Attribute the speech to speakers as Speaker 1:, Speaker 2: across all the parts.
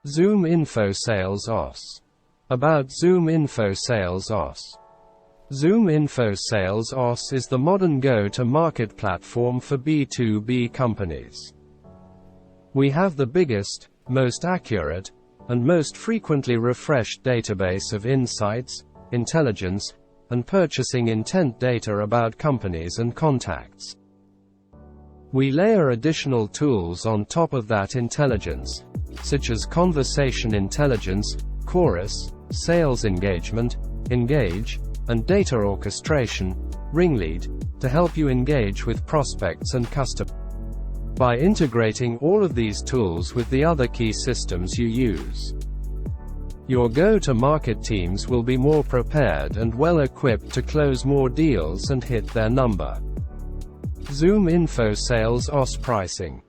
Speaker 1: Zoominfo Sales OS. About Zoominfo Sales OS. Zoominfo Sales OS is the modern go-to-market platform for B2B companies. We have the biggest, most accurate, and most frequently refreshed database of insights, intelligence, and purchasing intent data about companies and contacts. We layer additional tools on top of that intelligence, such as conversation intelligence, chorus, sales engagement, engage, and data orchestration, ringlead, to help you engage with prospects and customers. By integrating all of these tools with the other key systems you use, your go-to-market teams will be more prepared and well-equipped to close more deals and hit their number. Zoominfo Sales OS Pricing.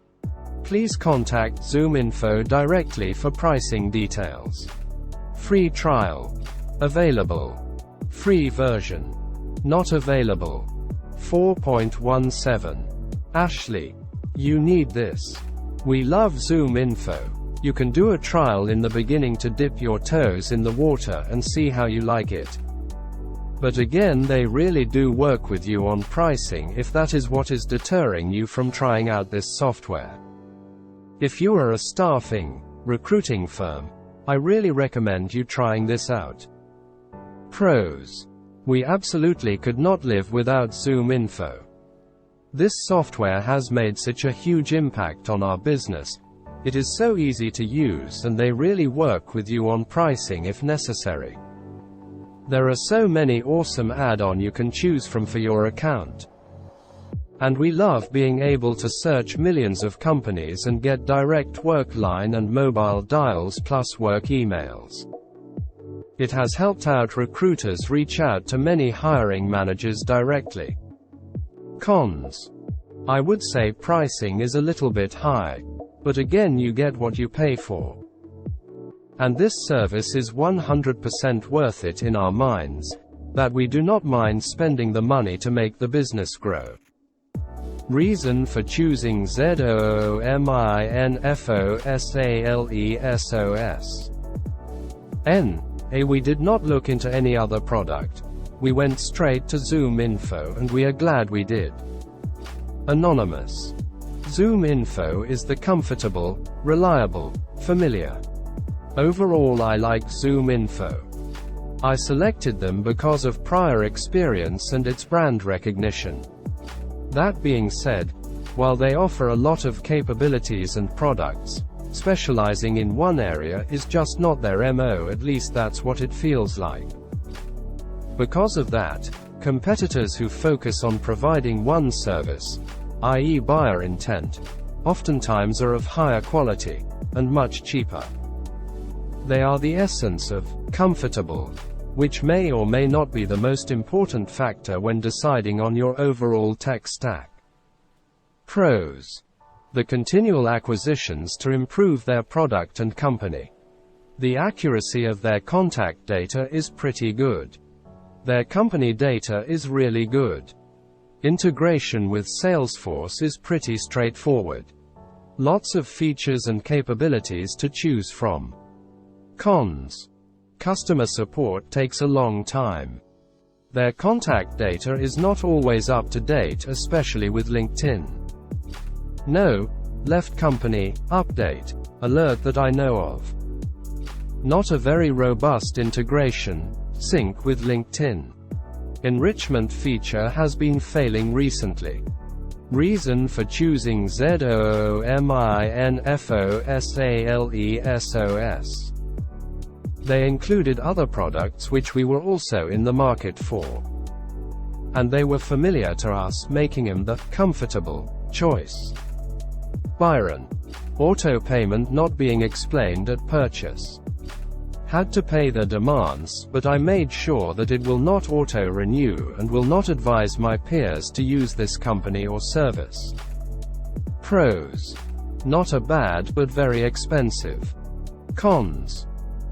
Speaker 1: Please contact Zoominfo directly for pricing details. Free trial. Available. Free version. Not available. 4.17. Ashley. You need this. We love Zoominfo. You can do a trial in the beginning to dip your toes in the water and see how you like it. But again, they really do work with you on pricing if that is what is deterring you from trying out this software. If you are a staffing, recruiting firm, I really recommend you trying this out. Pros. We absolutely could not live without Zoominfo. This software has made such a huge impact on our business. It is so easy to use and they really work with you on pricing if necessary. There are so many awesome add-ons you can choose from for your account. And we love being able to search millions of companies and get direct work line and mobile dials plus work emails. It has helped out recruiters reach out to many hiring managers directly. Cons. I would say pricing is a little bit high, but again you get what you pay for. And this service is 100% worth it in our minds, that we do not mind spending the money to make the business grow. Reason for choosing Zoominfo. We did not look into any other product. We went straight to Zoominfo and we are glad we did. Anonymous. Zoominfo is the comfortable, reliable, familiar. Overall I like Zoominfo. I selected them because of prior experience and its brand recognition. That being said, while they offer a lot of capabilities and products, specializing in one area is just not their MO, at least that's what it feels like. Because of that, competitors who focus on providing one service, i.e. buyer intent, oftentimes are of higher quality, and much cheaper. They are the essence of comfortable, which may or may not be the most important factor when deciding on your overall tech stack. Pros. The continual acquisitions to improve their product and company. The accuracy of their contact data is pretty good. Their company data is really good. Integration with Salesforce is pretty straightforward. Lots of features and capabilities to choose from. Cons. Customer support takes a long time. Their contact data is not always up to date, especially with LinkedIn. No, left company, update, alert that I know of. Not a very robust integration, sync with LinkedIn. Enrichment feature has been failing recently. Reason for choosing Zoominfo. They included other products which we were also in the market for. And they were familiar to us, making them the comfortable choice. Byron. Auto payment not being explained at purchase. Had to pay the demands, but I made sure that it will not auto-renew and will not advise my peers to use this company or service. Pros. Not a bad but very expensive. Cons.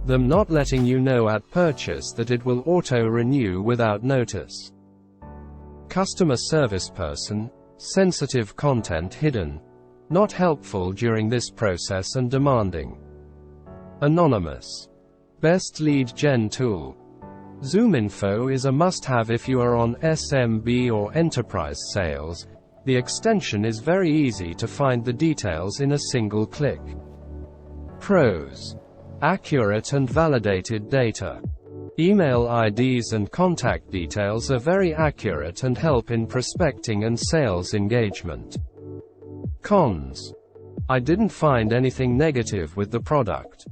Speaker 1: Them not letting you know at purchase that it will auto-renew without notice. Customer service person, sensitive content hidden. Not helpful during this process and demanding. Anonymous. Best lead gen tool. Zoominfo is a must-have if you are on SMB or enterprise sales. The extension is very easy to find the details in a single click. Pros. Accurate and validated data. Email IDs and contact details are very accurate and help in prospecting and sales engagement. Cons. I didn't find anything negative with the product.